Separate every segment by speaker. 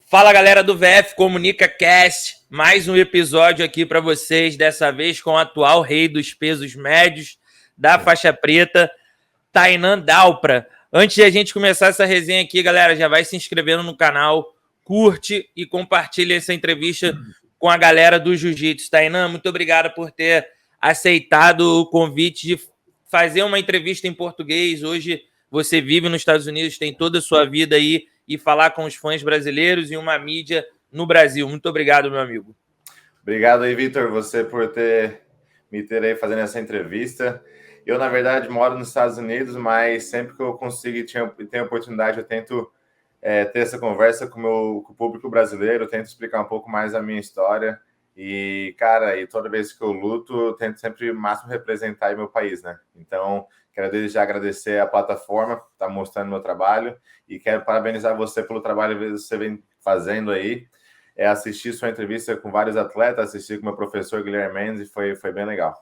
Speaker 1: Fala, galera do VF Comunica Cast, mais um episódio aqui para vocês, dessa vez com o atual rei dos pesos médios da faixa preta, Tainan Dalpra. Antes de a gente começar essa resenha aqui, galera, já vai se inscrevendo no canal, curte e compartilha essa entrevista com a galera do Jiu-Jitsu. Tainan, muito obrigado por ter aceitado o convite de fazer uma entrevista em português. Hoje você vive nos Estados Unidos, tem toda a sua vida aí, e falar com os fãs brasileiros e uma mídia no Brasil. Muito obrigado, meu amigo.
Speaker 2: Obrigado aí, Vitor, você por me ter aí fazendo essa entrevista. Eu, na verdade, moro nos Estados Unidos, mas sempre que eu consigo e tenho oportunidade, eu tento ter essa conversa com o público brasileiro, eu tento explicar um pouco mais a minha história. E, cara, toda vez que eu luto, eu tento sempre o máximo representar meu país, né? Então, quero desde já agradecer a plataforma que está mostrando meu trabalho e quero parabenizar você pelo trabalho que você vem fazendo aí. Assistir sua entrevista com vários atletas, assistir com meu professor Guilherme Mendes, foi bem legal.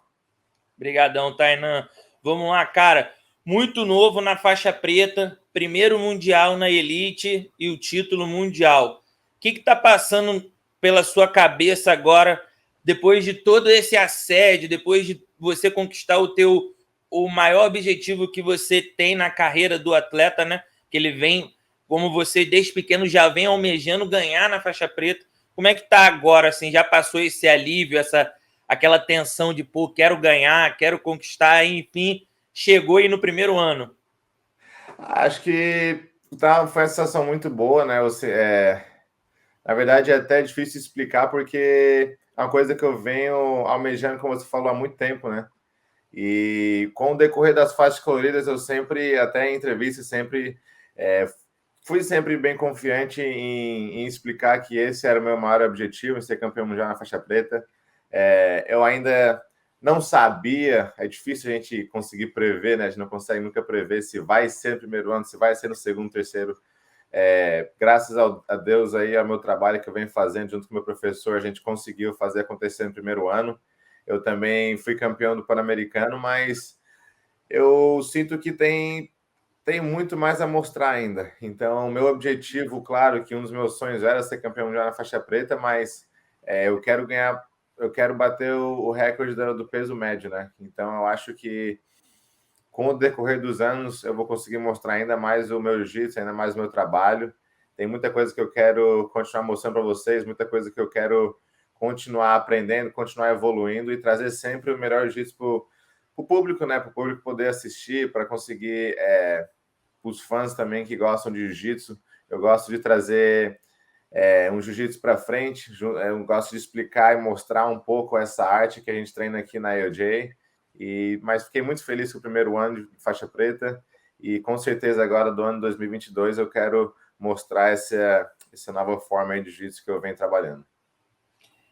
Speaker 1: Obrigadão, Tainan. Vamos lá, cara. Muito novo na faixa preta, primeiro mundial na elite e o título mundial. O que está passando pela sua cabeça agora, depois de todo esse assédio, depois de você conquistar o maior objetivo que você tem na carreira do atleta, né? Que ele vem, como você desde pequeno já vem almejando ganhar na faixa preta. Como é que tá agora, assim? Já passou esse alívio, aquela tensão de, pô, quero ganhar, quero conquistar, enfim, chegou aí no primeiro ano?
Speaker 2: Acho que foi uma sensação muito boa, né? Na verdade, é até difícil explicar, porque é uma coisa que eu venho almejando, como você falou, há muito tempo, né? E com o decorrer das faixas coloridas, eu sempre, até em entrevistas, fui sempre bem confiante em explicar que esse era o meu maior objetivo, em ser campeão mundial na faixa preta. Eu ainda não sabia, é difícil a gente conseguir prever, né? A gente não consegue nunca prever se vai ser no primeiro ano, se vai ser no segundo, terceiro. Graças a Deus aí, ao meu trabalho que eu venho fazendo junto com o meu professor, a gente conseguiu fazer acontecer no primeiro ano. Eu também fui campeão do Pan-Americano, mas eu sinto que tem muito mais a mostrar ainda. Então, meu objetivo, claro que um dos meus sonhos era ser campeão já na faixa preta, mas eu quero ganhar, eu quero bater o recorde do peso médio, né? Então, eu acho que com o decorrer dos anos, eu vou conseguir mostrar ainda mais o meu jiu-jitsu, ainda mais o meu trabalho. Tem muita coisa que eu quero continuar mostrando para vocês, muita coisa que eu quero continuar aprendendo, continuar evoluindo e trazer sempre o melhor jiu-jitsu para o público, né? Para o público poder assistir, para conseguir os fãs também que gostam de jiu-jitsu. Eu gosto de trazer um jiu-jitsu para frente, eu gosto de explicar e mostrar um pouco essa arte que a gente treina aqui na AOJ. Mas fiquei muito feliz com o primeiro ano de faixa preta e com certeza agora do ano 2022 eu quero mostrar essa nova forma aí de jiu-jitsu que eu venho trabalhando.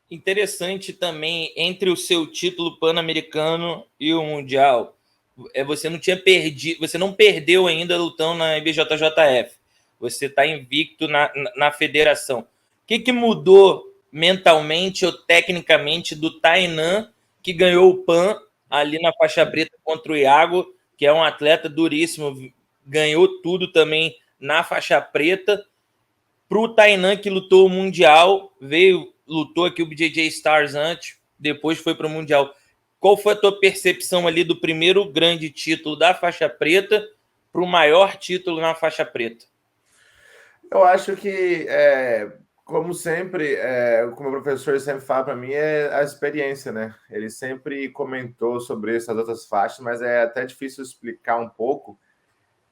Speaker 1: Interessante também, entre o seu título pan-americano e o mundial, você não tinha perdido, você não perdeu ainda lutando na IBJJF. Você está invicto na federação. O que mudou mentalmente ou tecnicamente do Tainan, que ganhou o PAN ali na faixa preta contra o Iago, que é um atleta duríssimo, ganhou tudo também na faixa preta, para o Tainan, que lutou o Mundial, lutou aqui o BJJ Stars antes, depois foi para o Mundial. Qual foi a tua percepção ali do primeiro grande título da faixa preta para o maior título na faixa preta?
Speaker 2: Eu acho que, como sempre, o que o meu professor sempre fala para mim é a experiência, né? Ele sempre comentou sobre essas outras faixas, mas é até difícil explicar um pouco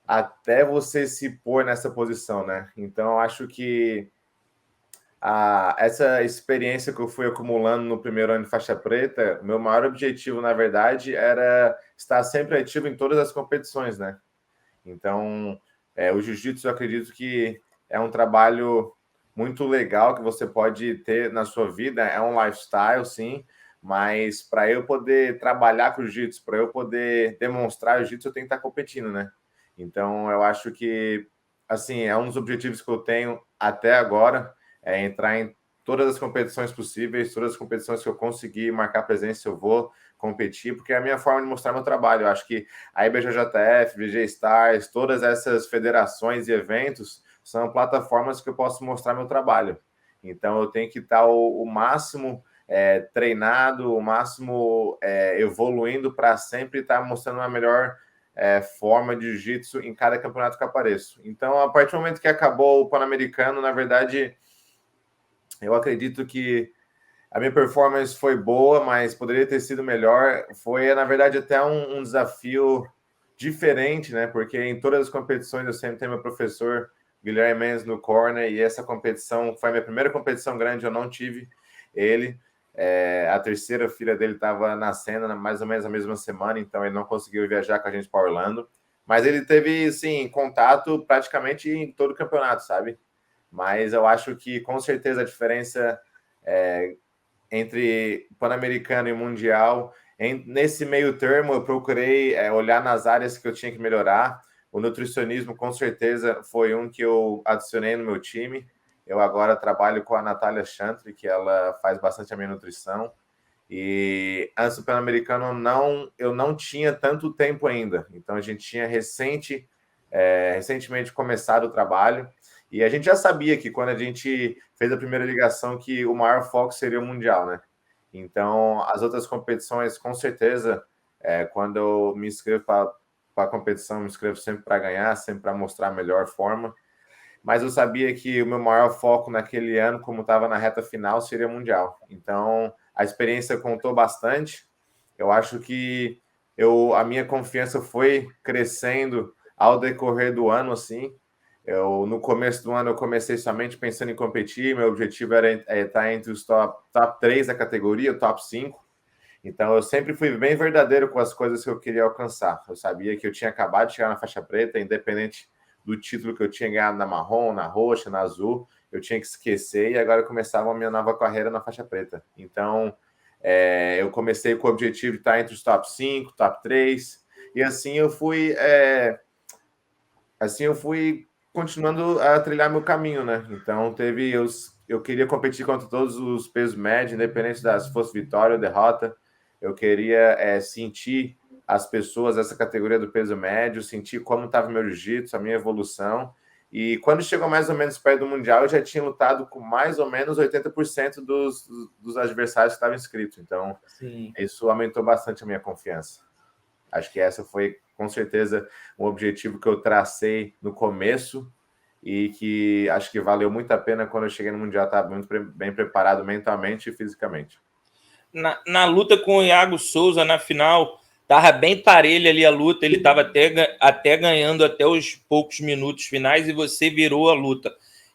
Speaker 2: até você se pôr nessa posição, né? Então, eu acho que essa experiência que eu fui acumulando no primeiro ano de faixa preta, meu maior objetivo, na verdade, era estar sempre ativo em todas as competições, né? Então, o jiu-jitsu, eu acredito que é um trabalho muito legal que você pode ter na sua vida, é um lifestyle, sim, mas para eu poder trabalhar com o jiu-jitsu, para eu poder demonstrar o jiu-jitsu, eu tenho que estar competindo, né? Então, eu acho que, assim, é um dos objetivos que eu tenho até agora, é entrar em todas as competições possíveis, todas as competições que eu conseguir marcar presença, eu vou competir, porque é a minha forma de mostrar meu trabalho. Eu acho que a IBJJF, BJ Stars, todas essas federações e eventos são plataformas que eu posso mostrar meu trabalho. Então, eu tenho que estar o máximo treinado, o máximo evoluindo para sempre estar mostrando uma melhor forma de jiu-jitsu em cada campeonato que eu apareço. Então, a partir do momento que acabou o Pan-Americano, na verdade, eu acredito que a minha performance foi boa, mas poderia ter sido melhor. Foi, na verdade, até um desafio diferente, né? Porque em todas as competições eu sempre tenho meu professor Guilherme Mendes no corner, e essa competição foi a minha primeira competição grande, eu não tive ele. A terceira filha dele estava nascendo mais ou menos na mesma semana, então ele não conseguiu viajar com a gente para Orlando. Mas ele teve, sim, contato praticamente em todo o campeonato, sabe? Mas eu acho que, com certeza, a diferença entre Pan-Americano e Mundial, nesse meio termo, eu procurei olhar nas áreas que eu tinha que melhorar. O nutricionismo, com certeza, foi um que eu adicionei no meu time. Eu agora trabalho com a Natália Chantry, que ela faz bastante a minha nutrição. E antes do Pan-Americano, eu não tinha tanto tempo ainda. Então, a gente tinha recentemente começado o trabalho. E a gente já sabia que quando a gente fez a primeira ligação que o maior foco seria o Mundial, né? Então, as outras competições, com certeza, quando eu me inscrevo para a competição, me inscrevo sempre para ganhar, sempre para mostrar a melhor forma. Mas eu sabia que o meu maior foco naquele ano, como estava na reta final, seria o Mundial. Então, a experiência contou bastante. Eu acho que a minha confiança foi crescendo ao decorrer do ano, assim. No começo do ano, eu comecei somente pensando em competir. Meu objetivo era estar entre os top 3 da categoria, top 5. Então, eu sempre fui bem verdadeiro com as coisas que eu queria alcançar. Eu sabia que eu tinha acabado de chegar na faixa preta, independente do título que eu tinha ganhado na marrom, na roxa, na azul, eu tinha que esquecer, e agora eu começava a minha nova carreira na faixa preta. Então, eu comecei com o objetivo de estar entre os top 5, top 3, e assim eu fui continuando a trilhar meu caminho, né? Então, eu queria competir contra todos os pesos médios, independente se fosse vitória ou derrota. Eu queria sentir as pessoas dessa categoria do peso médio, sentir como estava o meu jiu-jitsu, a minha evolução. E quando chegou mais ou menos perto do Mundial, eu já tinha lutado com mais ou menos 80% dos adversários que estavam inscritos. Então,
Speaker 1: Sim.
Speaker 2: isso aumentou bastante a minha confiança. Acho que essa foi, com certeza, um objetivo que eu tracei no começo e que acho que valeu muito a pena quando eu cheguei no Mundial. Estava muito bem preparado mentalmente e fisicamente.
Speaker 1: Na luta com o Iago Souza, na final, tava bem parelha ali a luta, ele estava até ganhando até os poucos minutos finais e você virou a luta.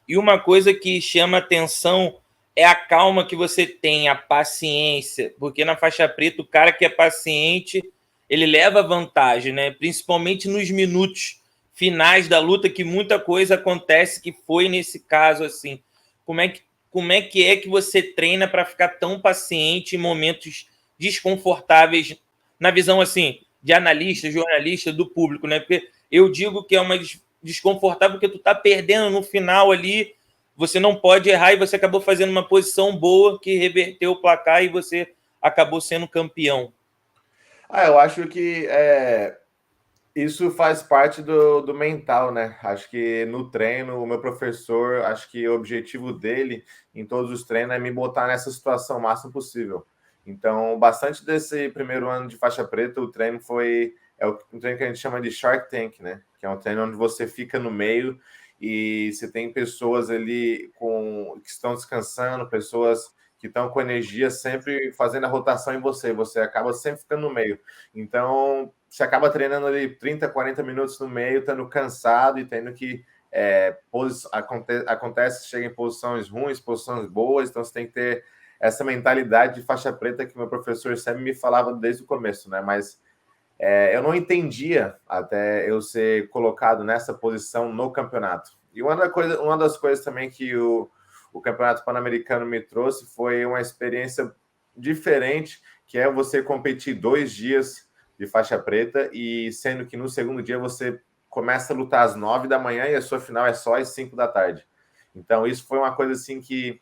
Speaker 1: E uma coisa que chama atenção é a calma que você tem, a paciência, porque na faixa preta o cara que é paciente, ele leva vantagem, né? Principalmente nos minutos finais da luta, que muita coisa acontece, que foi nesse caso assim. Como é que você treina para ficar tão paciente em momentos desconfortáveis, na visão assim de analista, jornalista, do público, né? Porque eu digo que é uma desconfortável porque tu tá perdendo no final ali, você não pode errar e você acabou fazendo uma posição boa que reverteu o placar e você acabou sendo campeão.
Speaker 2: Eu acho que isso faz parte do mental, né? Acho que no treino, o meu professor, acho que o objetivo dele em todos os treinos é me botar nessa situação o máximo possível. Então, bastante desse primeiro ano de faixa preta, o treino um treino que a gente chama de Shark Tank, né? Que é um treino onde você fica no meio e você tem pessoas ali que estão descansando, pessoas que estão com energia sempre fazendo a rotação em você. Você acaba sempre ficando no meio. Então, você acaba treinando ali 30, 40 minutos no meio, estando cansado e tendo que acontece, chega em posições ruins, posições boas, então você tem que ter essa mentalidade de faixa preta que meu professor sempre me falava desde o começo, né? Mas eu não entendia até eu ser colocado nessa posição no campeonato. E uma das coisas também que o Campeonato Pan-Americano me trouxe foi uma experiência diferente, que é você competir 2 dias de faixa preta, e sendo que no segundo dia você começa a lutar às 9 da manhã e a sua final é só às 5 da tarde. Então, isso foi uma coisa assim que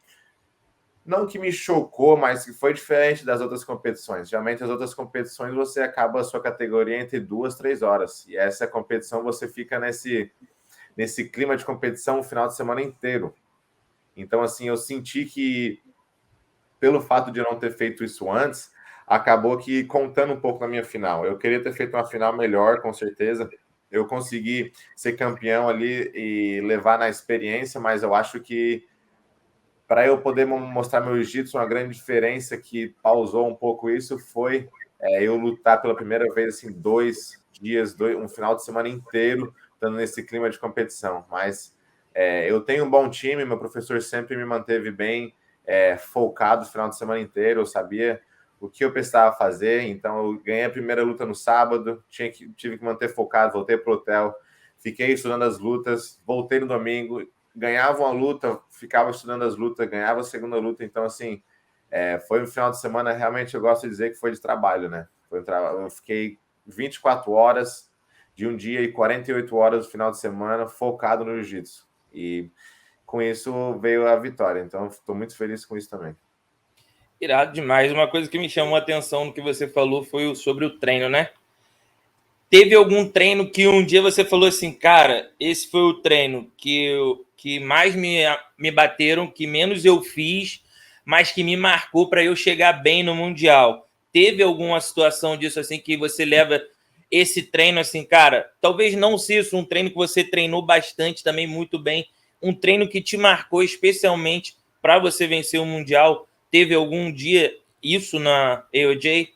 Speaker 2: não que me chocou, mas que foi diferente das outras competições. Geralmente, as outras competições você acaba a sua categoria entre 2, 3 horas. E essa competição você fica nesse clima de competição o final de semana inteiro. Então, assim, eu senti que, pelo fato de eu não ter feito isso antes, acabou que contando um pouco na minha final. Eu queria ter feito uma final melhor, com certeza. Eu consegui ser campeão ali e levar na experiência, mas eu acho que para eu poder mostrar meu jiu-jitsu, uma grande diferença que pausou um pouco isso foi eu lutar pela primeira vez assim 2 dias, um final de semana inteiro, estando nesse clima de competição. Mas eu tenho um bom time, meu professor sempre me manteve bem focado o final de semana inteiro, eu sabia o que eu precisava fazer, então eu ganhei a primeira luta no sábado, tive que manter focado, voltei para o hotel, fiquei estudando as lutas, voltei no domingo, ganhava uma luta, ficava estudando as lutas, ganhava a segunda luta. Então, assim, foi um final de semana, realmente, eu gosto de dizer que foi de trabalho, né? Eu fiquei 24 horas de um dia e 48 horas no final de semana focado no jiu-jitsu. E com isso veio a vitória. Então, estou muito feliz com isso também.
Speaker 1: Irado demais. Uma coisa que me chamou a atenção no que você falou foi sobre o treino, né? Teve algum treino que um dia você falou assim, cara, esse foi o treino que mais me bateram, que menos eu fiz, mas que me marcou para eu chegar bem no Mundial? Teve alguma situação disso assim que você leva esse treino assim, cara? Talvez não seja isso, um treino que você treinou bastante também, muito bem, um treino que te marcou especialmente para você vencer o Mundial. Teve algum dia isso na AOJ?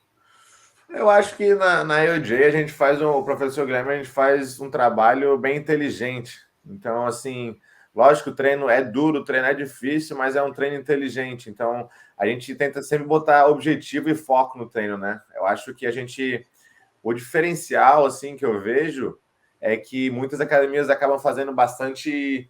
Speaker 2: Eu acho que na EOJ a gente faz o professor Guilherme, a gente faz um trabalho bem inteligente. Então, assim, lógico que o treino é duro, o treino é difícil, mas é um treino inteligente. Então, a gente tenta sempre botar objetivo e foco no treino, né? Eu acho que o diferencial, assim, que eu vejo é que muitas academias acabam fazendo bastante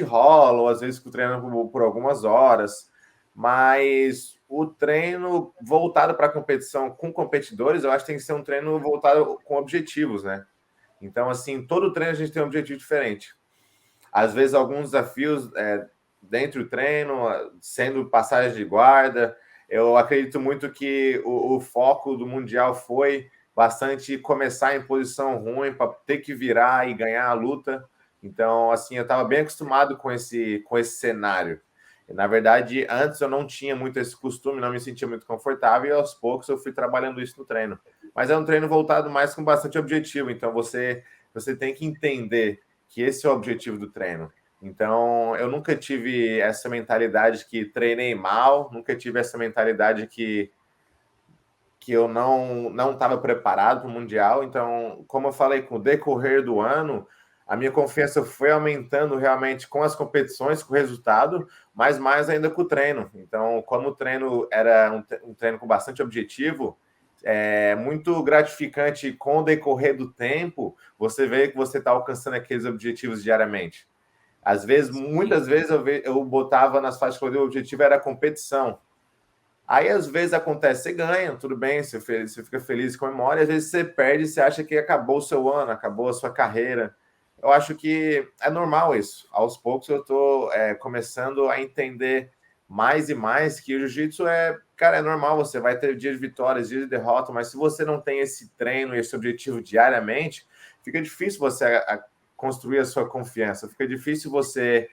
Speaker 2: rolo, às vezes treinando por algumas horas, mas o treino voltado para a competição com competidores, eu acho que tem que ser um treino voltado com objetivos, né? Então, assim, todo treino a gente tem um objetivo diferente. Às vezes, alguns desafios dentro do treino, sendo passagem de guarda. Eu acredito muito que o foco do Mundial foi bastante começar em posição ruim para ter que virar e ganhar a luta. Então, assim, eu estava bem acostumado com esse cenário. Na verdade, antes eu não tinha muito esse costume, não me sentia muito confortável, e aos poucos eu fui trabalhando isso no treino. Mas é um treino voltado mais com bastante objetivo, então você tem que entender que esse é o objetivo do treino. Então, eu nunca tive essa mentalidade que treinei mal, nunca tive essa mentalidade que eu não estava preparado para o Mundial. Então, como eu falei, com o decorrer do ano, a minha confiança foi aumentando realmente com as competições, com o resultado, mas mais ainda com o treino. Então, como o treino era um treino com bastante objetivo, é muito gratificante com o decorrer do tempo, você vê que você está alcançando aqueles objetivos diariamente. Às vezes, muitas vezes eu botava nas faixas que o objetivo era a competição. Aí, às vezes, acontece, você ganha, tudo bem, você fica feliz, comemora, e às vezes você perde e você acha que acabou o seu ano, acabou a sua carreira. Eu acho que é normal isso. Aos poucos eu estou começando a entender mais e mais que o jiu-jitsu cara, é normal, você vai ter dias de vitórias, dias de derrota, mas se você não tem esse treino e esse objetivo diariamente, fica difícil você construir a sua confiança, fica difícil você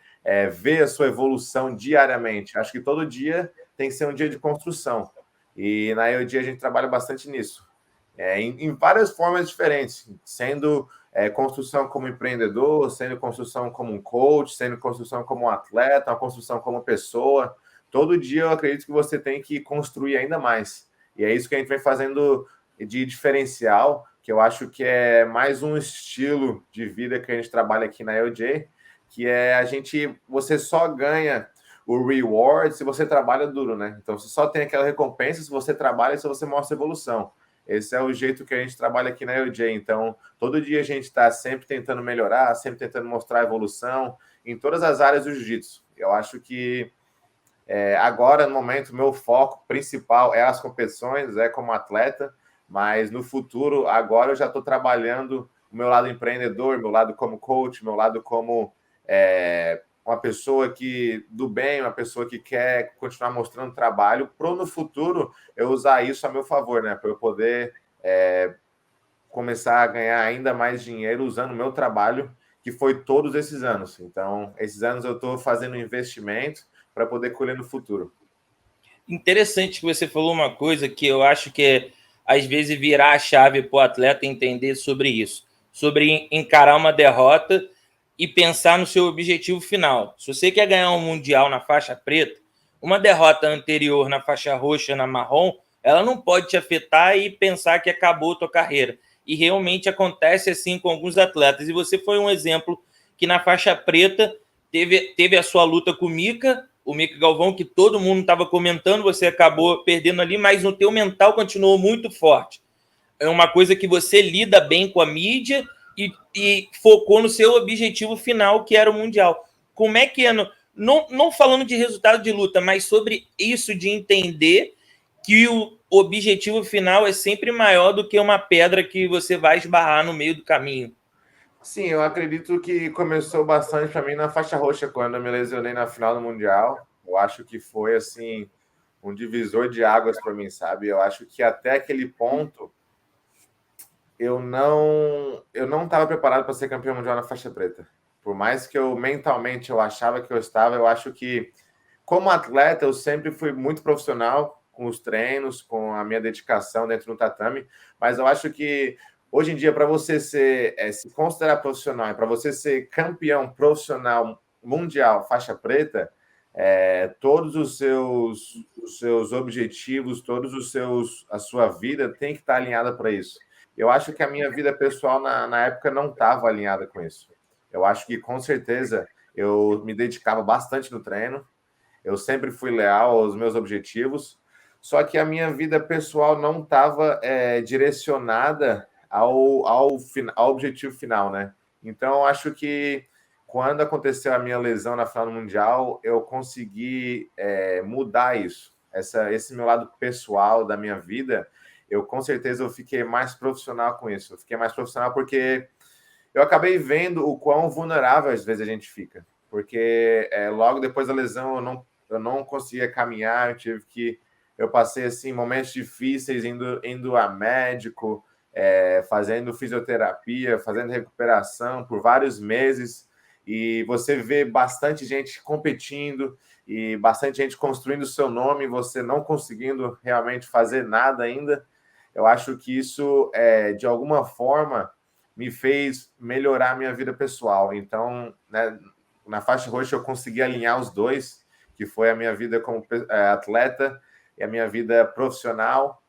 Speaker 2: ver a sua evolução diariamente. Acho que todo dia tem que ser um dia de construção. E na EOD a gente trabalha bastante nisso. Em várias formas diferentes, sendo construção como empreendedor, sendo construção como um coach, sendo construção como um atleta, uma construção como pessoa. Todo dia eu acredito que você tem que construir ainda mais. E é isso que a gente vem fazendo de diferencial, que eu acho que é mais um estilo de vida que a gente trabalha aqui na EOJ, que é você só ganha o reward se você trabalha duro, né? Então você só tem aquela recompensa se você trabalha e se você mostra evolução. Esse é o jeito que a gente trabalha aqui na EOJ. Então, todo dia a gente está sempre tentando melhorar, sempre tentando mostrar evolução em todas as áreas do jiu-jitsu. Eu acho que agora, no momento, meu foco principal é as competições, como atleta, mas no futuro, agora eu já estou trabalhando o meu lado empreendedor, meu lado como coach, meu lado como uma pessoa do bem, uma pessoa que quer continuar mostrando trabalho, para no futuro eu usar isso a meu favor, né? Para eu poder começar a ganhar ainda mais dinheiro usando o meu trabalho, que foi todos esses anos. Então, esses anos eu estou fazendo um investimento para poder colher no futuro.
Speaker 1: Interessante que você falou uma coisa que eu acho que é, às vezes, virar a chave para o atleta entender sobre isso, sobre encarar uma derrota e pensar no seu objetivo final. Se você quer ganhar um mundial na faixa preta, uma derrota anterior na faixa roxa, na marrom, ela não pode te afetar e pensar que acabou a tua carreira. E realmente acontece assim com alguns atletas. E você foi um exemplo que na faixa preta teve a sua luta com o Mika Galvão, que todo mundo estava comentando, você acabou perdendo ali, mas o teu mental continuou muito forte. É uma coisa que você lida bem com a mídia e focou no seu objetivo final, que era o Mundial. Como é que é, não falando de resultado de luta, mas sobre isso de entender que o objetivo final é sempre maior do que uma pedra que você vai esbarrar no meio do caminho?
Speaker 2: Sim, eu acredito que começou bastante para mim na faixa roxa, quando eu me lesionei na final do Mundial. Eu acho que foi, assim, um divisor de águas para mim, sabe? Eu acho que até aquele ponto eu não estava preparado para ser campeão mundial na faixa preta. Por mais que eu mentalmente eu achava que eu estava, eu acho que como atleta eu sempre fui muito profissional com os treinos, com a minha dedicação dentro do tatame, mas eu acho que hoje em dia para você se considerar profissional e para você ser campeão profissional mundial faixa preta, todos os seus objetivos, a sua vida tem que estar alinhada para isso. Eu acho que a minha vida pessoal na época não estava alinhada com isso. Eu acho que com certeza eu me dedicava bastante no treino, eu sempre fui leal aos meus objetivos, só que a minha vida pessoal não estava direcionada ao objetivo final, né? Então, eu acho que quando aconteceu a minha lesão na final do Mundial, eu consegui mudar isso. Esse meu lado pessoal da minha vida, eu com certeza eu fiquei mais profissional com isso. Eu fiquei mais profissional porque eu acabei vendo o quão vulnerável às vezes a gente fica. Porque logo depois da lesão eu não conseguia caminhar, eu passei assim momentos difíceis indo a médico, fazendo fisioterapia, fazendo recuperação por vários meses, e você vê bastante gente competindo e bastante gente construindo o seu nome, e você não conseguindo realmente fazer nada ainda. Eu acho que isso, de alguma forma, me fez melhorar a minha vida pessoal. Então, né, na faixa roxa eu consegui alinhar os dois, que foi a minha vida como atleta e a minha vida profissional,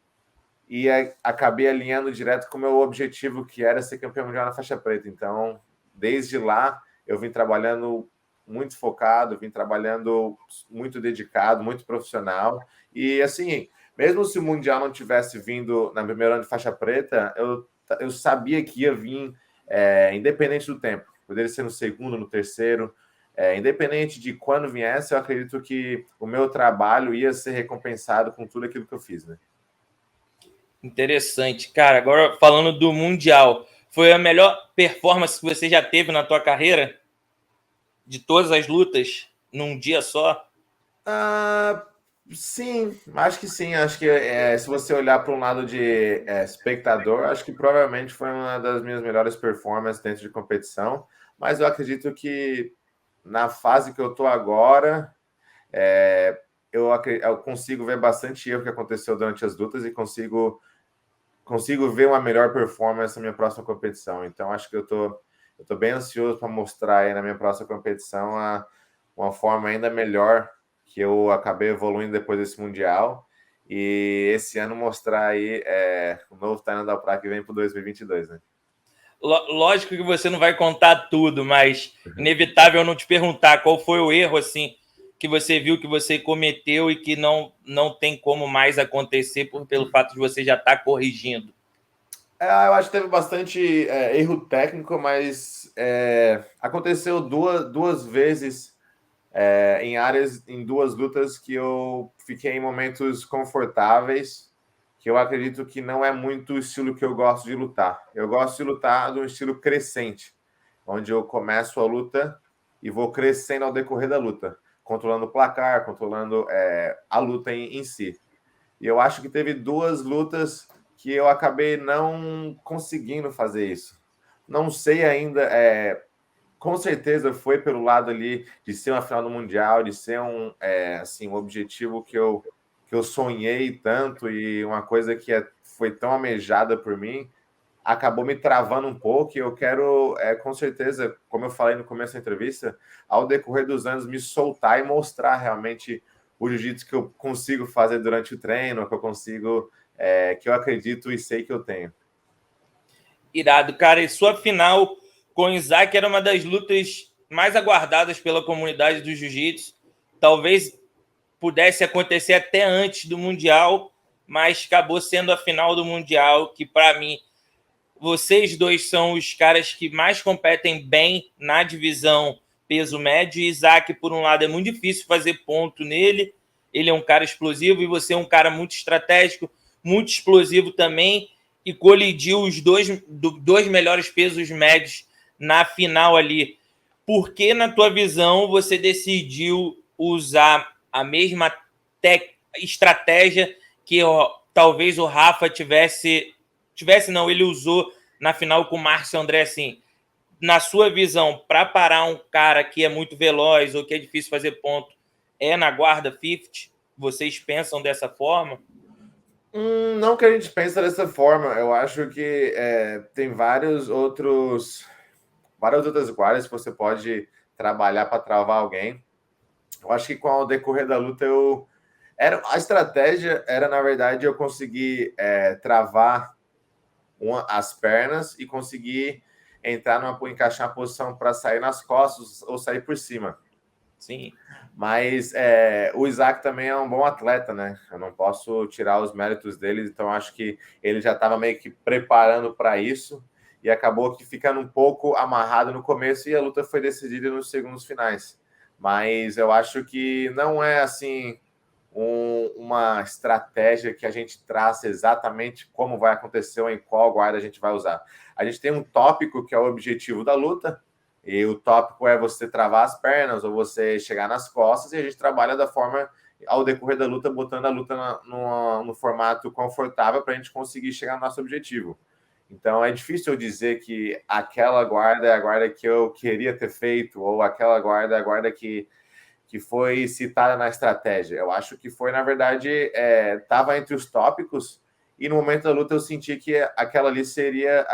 Speaker 2: e acabei alinhando direto com o meu objetivo, que era ser campeão mundial na faixa preta. Então, desde lá, eu vim trabalhando muito focado, vim trabalhando muito dedicado, muito profissional. E, assim, mesmo se o Mundial não tivesse vindo na primeira ano de faixa preta, eu sabia que ia vir, independente do tempo. Poderia ser no segundo, no terceiro. Independente de quando viesse, eu acredito que o meu trabalho ia ser recompensado com tudo aquilo que eu fiz, né?
Speaker 1: Interessante. Cara, agora falando do Mundial, foi a melhor performance que você já teve na tua carreira? De todas as lutas, num dia só?
Speaker 2: Sim, acho que sim. Acho que se você olhar para um lado de espectador, acho que provavelmente foi uma das minhas melhores performances dentro de competição. Mas eu acredito que na fase que eu estou agora, eu consigo ver bastante erro que aconteceu durante as lutas e consigo ver uma melhor performance na minha próxima competição. Então, acho que eu tô bem ansioso para mostrar aí na minha próxima competição uma forma ainda melhor, que eu acabei evoluindo depois desse Mundial. E esse ano mostrar aí o novo Tainan da Praia que vem para o 2022, né?
Speaker 1: Lógico que você não vai contar tudo, mas inevitável eu não te perguntar qual foi o erro assim que você viu que você cometeu e que não tem como mais acontecer pelo fato de você já estar corrigindo.
Speaker 2: Eu acho que teve bastante erro técnico, mas aconteceu duas vezes em duas lutas que eu fiquei em momentos confortáveis, que eu acredito que não é muito o estilo que eu gosto de lutar. Eu gosto de lutar de um estilo crescente, onde eu começo a luta e vou crescendo ao decorrer da luta, controlando o placar, controlando a luta em si. E eu acho que teve duas lutas que eu acabei não conseguindo fazer isso. Não sei ainda com certeza foi pelo lado ali de ser uma final do Mundial, de ser um objetivo que eu sonhei tanto e uma coisa que foi tão almejada por mim, acabou me travando um pouco e eu quero, com certeza, como eu falei no começo da entrevista, ao decorrer dos anos me soltar e mostrar realmente o jiu-jitsu que eu consigo fazer durante o treino, que eu consigo, que eu acredito e sei que eu tenho.
Speaker 1: Irado, cara. E sua final com o Isaac era uma das lutas mais aguardadas pela comunidade do jiu-jitsu. Talvez pudesse acontecer até antes do Mundial, mas acabou sendo a final do Mundial, que para mim, vocês dois são os caras que mais competem bem na divisão peso médio. E Isaac, por um lado, é muito difícil fazer ponto nele. Ele é um cara explosivo e você é um cara muito estratégico, muito explosivo também, e colidiu os dois melhores pesos médios na final ali. Por que, na tua visão, você decidiu usar a mesma estratégia que talvez o Rafa tivesse não, ele usou na final com o Márcio André? Assim, na sua visão, para parar um cara que é muito veloz ou que é difícil fazer ponto, é na guarda 50? Vocês pensam dessa forma?
Speaker 2: Não que a gente pense dessa forma. Eu acho que tem várias outras guardas que você pode trabalhar para travar alguém. Eu acho que com o decorrer da luta a estratégia era, na verdade, eu conseguir travar as pernas e conseguir encaixar a posição para sair nas costas ou sair por cima.
Speaker 1: Sim.
Speaker 2: Mas o Isaac também é um bom atleta, né? Eu não posso tirar os méritos dele, então acho que ele já estava meio que preparando para isso e acabou que ficando um pouco amarrado no começo e a luta foi decidida nos segundos finais. Mas eu acho que não é assim uma estratégia que a gente traça exatamente como vai acontecer ou em qual guarda a gente vai usar. A gente tem um tópico que é o objetivo da luta, e o tópico é você travar as pernas ou você chegar nas costas, e a gente trabalha da forma, ao decorrer da luta, botando a luta no formato confortável para a gente conseguir chegar no nosso objetivo. Então é difícil eu dizer que aquela guarda é a guarda que eu queria ter feito, ou aquela guarda é a guarda que foi citada na estratégia. Eu acho que foi, na verdade, estava entre os tópicos, e no momento da luta eu senti que aquela ali seria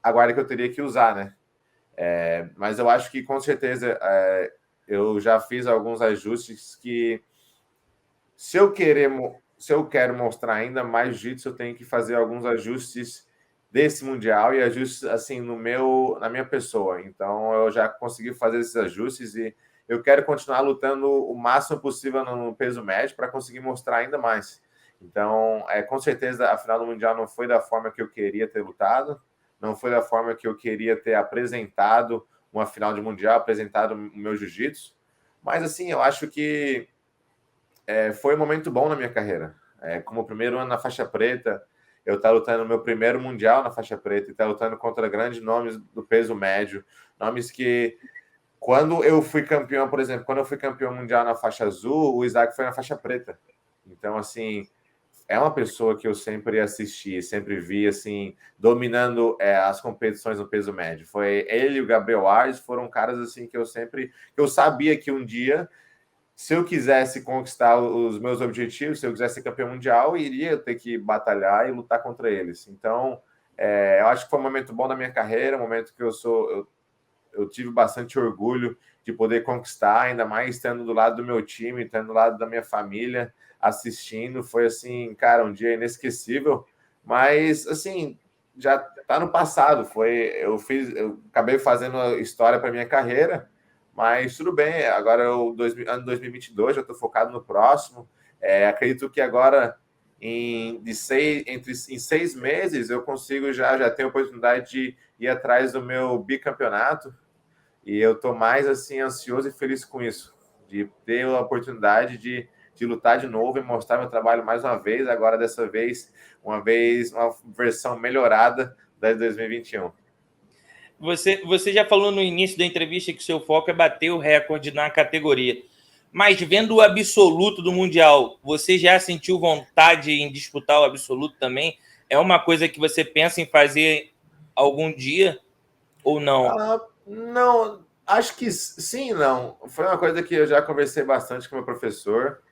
Speaker 2: a guarda que eu teria que usar, né? Mas eu acho que, com certeza, eu já fiz alguns ajustes que, se eu quero mostrar ainda mais jiu-jitsu, eu tenho que fazer alguns ajustes desse Mundial e ajustes, assim, na minha pessoa. Então, eu já consegui fazer esses ajustes e eu quero continuar lutando o máximo possível no peso médio para conseguir mostrar ainda mais. Então, com certeza, a final do Mundial não foi da forma que eu queria ter lutado, não foi da forma que eu queria ter apresentado uma final de Mundial, apresentado o meu jiu-jitsu, mas, assim, eu acho que foi um momento bom na minha carreira. Como o primeiro ano na faixa preta, eu estar lutando no meu primeiro Mundial na faixa preta e estar lutando contra grandes nomes do peso médio, nomes que, quando eu fui campeão, por exemplo, quando eu fui campeão mundial na faixa azul, o Isaac foi na faixa preta. Então, assim, é uma pessoa que eu sempre assisti, sempre vi, assim, dominando as competições no peso médio. Foi ele e o Gabriel Arce, foram caras, assim, que eu sabia que um dia, se eu quisesse conquistar os meus objetivos, se eu quisesse ser campeão mundial, iria ter que batalhar e lutar contra eles. Então, eu acho que foi um momento bom da minha carreira, um momento que eu tive bastante orgulho de poder conquistar, ainda mais estando do lado do meu time, estando do lado da minha família, assistindo. Foi, assim, cara, um dia inesquecível, mas, assim, já está no passado. Eu acabei fazendo história para minha carreira, mas tudo bem. Agora, ano 2022, já estou focado no próximo. Acredito que agora, em 6 meses, eu consigo já ter a oportunidade de ir atrás do meu bicampeonato. E eu estou mais, assim, ansioso e feliz com isso, de ter a oportunidade de lutar de novo e mostrar meu trabalho mais uma vez, agora dessa vez, uma versão melhorada da 2021.
Speaker 1: Você já falou no início da entrevista que seu foco é bater o recorde na categoria. Mas vendo o absoluto do Mundial, você já sentiu vontade em disputar o absoluto também? É uma coisa que você pensa em fazer algum dia ou não?
Speaker 2: Não, acho que sim, não. Foi uma coisa que eu já conversei bastante com meu professor.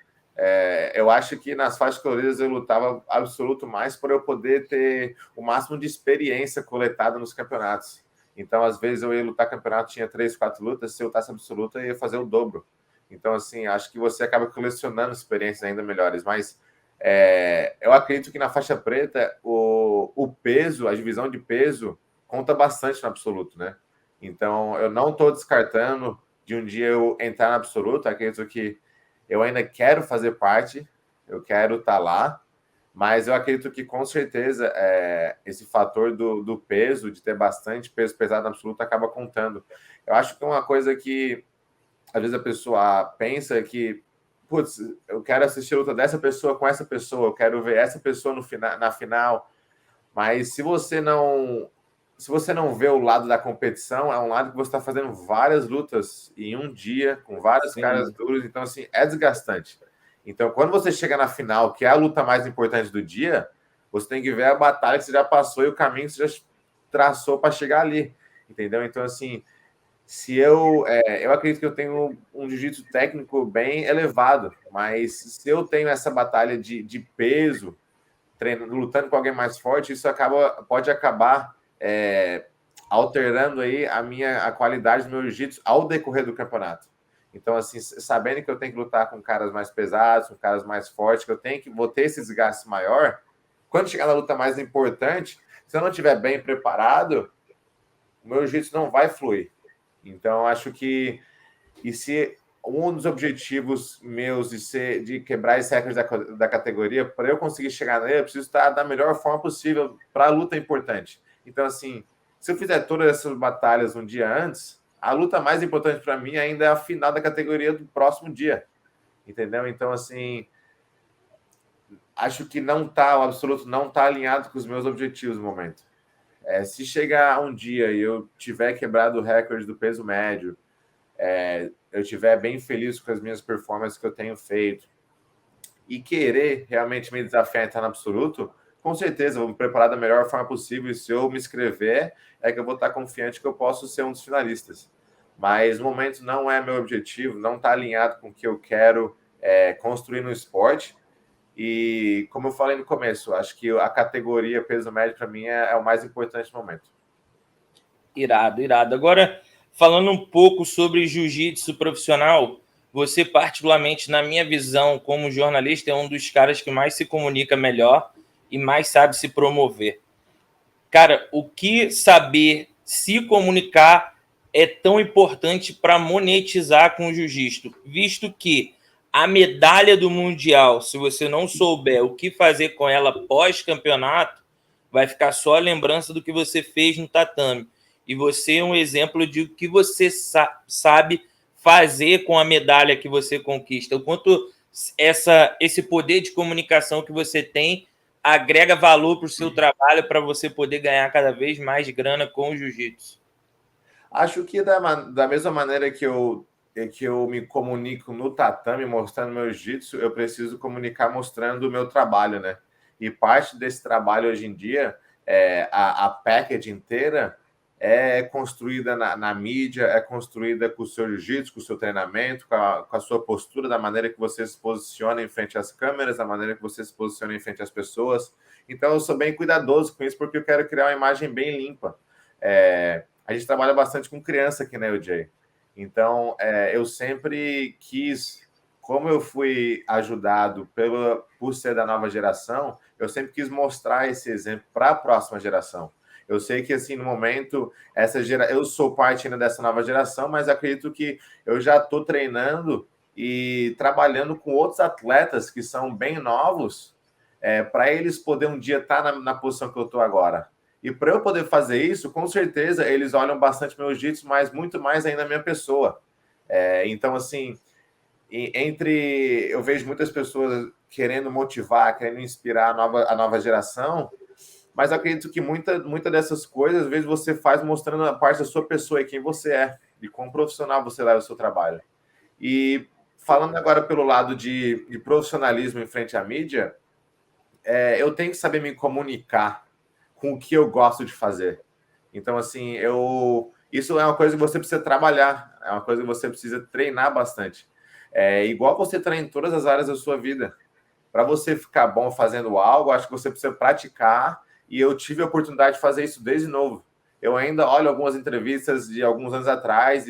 Speaker 2: Eu acho que nas faixas coloridas eu lutava absoluto mais por eu poder ter o máximo de experiência coletada nos campeonatos. Então, às vezes, eu ia lutar campeonato, tinha 3, 4 lutas, se eu lutasse absoluta, eu ia fazer o dobro. Então, assim, acho que você acaba colecionando experiências ainda melhores. Mas eu acredito que na faixa preta, o peso, a divisão de peso, conta bastante no absoluto, né? Então, eu não estou descartando de um dia eu entrar no absoluto. Acredito que eu ainda quero fazer parte, eu quero estar lá, mas eu acredito que com certeza esse fator do peso, de ter bastante peso pesado no absoluto, acaba contando. Eu acho que uma coisa que às vezes a pessoa pensa que, putz, eu quero assistir a luta dessa pessoa com essa pessoa, eu quero ver essa pessoa na final, mas se você não vê o lado da competição, é um lado que você está fazendo várias lutas em um dia, com vários caras
Speaker 1: Sim.
Speaker 2: duros, então assim, é desgastante. Então, quando você chega na final, que é a luta mais importante do dia, você tem que ver a batalha que você já passou e o caminho que você já traçou para chegar ali, entendeu? Então, assim, se eu acredito que eu tenho um jiu-jitsu técnico bem elevado, mas se eu tenho essa batalha de peso, treinando, lutando com alguém mais forte, isso pode acabar alterando aí a qualidade do meu jiu-jitsu ao decorrer do campeonato. Então, assim, sabendo que eu tenho que lutar com caras mais pesados, com caras mais fortes, que vou ter esse desgaste maior, quando chegar na luta mais importante, se eu não estiver bem preparado, o meu jiu-jitsu não vai fluir. Então, acho que e se um dos objetivos meus de quebrar esse recorde da categoria, para eu conseguir chegar nele, eu preciso estar da melhor forma possível para a luta importante. Então, assim, se eu fizer todas essas batalhas um dia antes, a luta mais importante para mim ainda é a final da categoria do próximo dia. Entendeu? Então, assim, acho que o absoluto não está alinhado com os meus objetivos no momento. Se chegar um dia e eu tiver quebrado o recorde do peso médio, eu estiver bem feliz com as minhas performances que eu tenho feito e querer realmente me desafiar a entrar no absoluto, com certeza vou me preparar da melhor forma possível. E se eu me inscrever, é que eu vou estar confiante que eu posso ser um dos finalistas. Mas no momento não é meu objetivo, não está alinhado com o que eu quero construir no esporte. E como eu falei no começo, acho que a categoria peso médio para mim é o mais importante no momento.
Speaker 1: Irado, irado. Agora, falando um pouco sobre jiu-jitsu profissional, você, particularmente, na minha visão como jornalista, é um dos caras que mais se comunica melhor e mais sabe se promover. Cara, o que saber se comunicar é tão importante para monetizar com o jiu-jitsu, visto que a medalha do Mundial, se você não souber o que fazer com ela pós-campeonato, vai ficar só a lembrança do que você fez no tatame. E você é um exemplo de o que você sabe fazer com a medalha que você conquista. O quanto esse poder de comunicação que você tem agrega valor para o seu trabalho para você poder ganhar cada vez mais grana com o jiu-jitsu.
Speaker 2: Acho que da mesma maneira que eu me comunico no tatame, mostrando meu jiu-jitsu, eu preciso comunicar mostrando o meu trabalho, né? E parte desse trabalho hoje em dia, a package inteira é construída na mídia, é construída com o seu jiu-jitsu, com o seu treinamento, com a sua postura, da maneira que você se posiciona em frente às câmeras, da maneira que você se posiciona em frente às pessoas. Então, eu sou bem cuidadoso com isso, porque eu quero criar uma imagem bem limpa. A gente trabalha bastante com criança aqui na UJ. Então, eu sempre quis, como eu fui ajudado por ser da nova geração, eu sempre quis mostrar esse exemplo para a próxima geração. Eu sei que, assim, no momento, eu sou parte ainda dessa nova geração, mas acredito que eu já estou treinando e trabalhando com outros atletas que são bem novos, para eles poderem um dia estar na posição que eu estou agora. E para eu poder fazer isso, com certeza, eles olham bastante meu jiu-jitsu, mas muito mais ainda a minha pessoa. Então, assim, eu vejo muitas pessoas querendo motivar, querendo inspirar a nova geração, mas acredito que muita dessas coisas, às vezes, você faz mostrando a parte da sua pessoa e quem você é, e como profissional você leva o seu trabalho. E falando agora pelo lado de profissionalismo em frente à mídia, eu tenho que saber me comunicar com o que eu gosto de fazer. Então, assim, isso é uma coisa que você precisa trabalhar, é uma coisa que você precisa treinar bastante. É igual você treina em todas as áreas da sua vida. Para você ficar bom fazendo algo, acho que você precisa praticar, e eu tive a oportunidade de fazer isso desde novo. Eu ainda olho algumas entrevistas de alguns anos atrás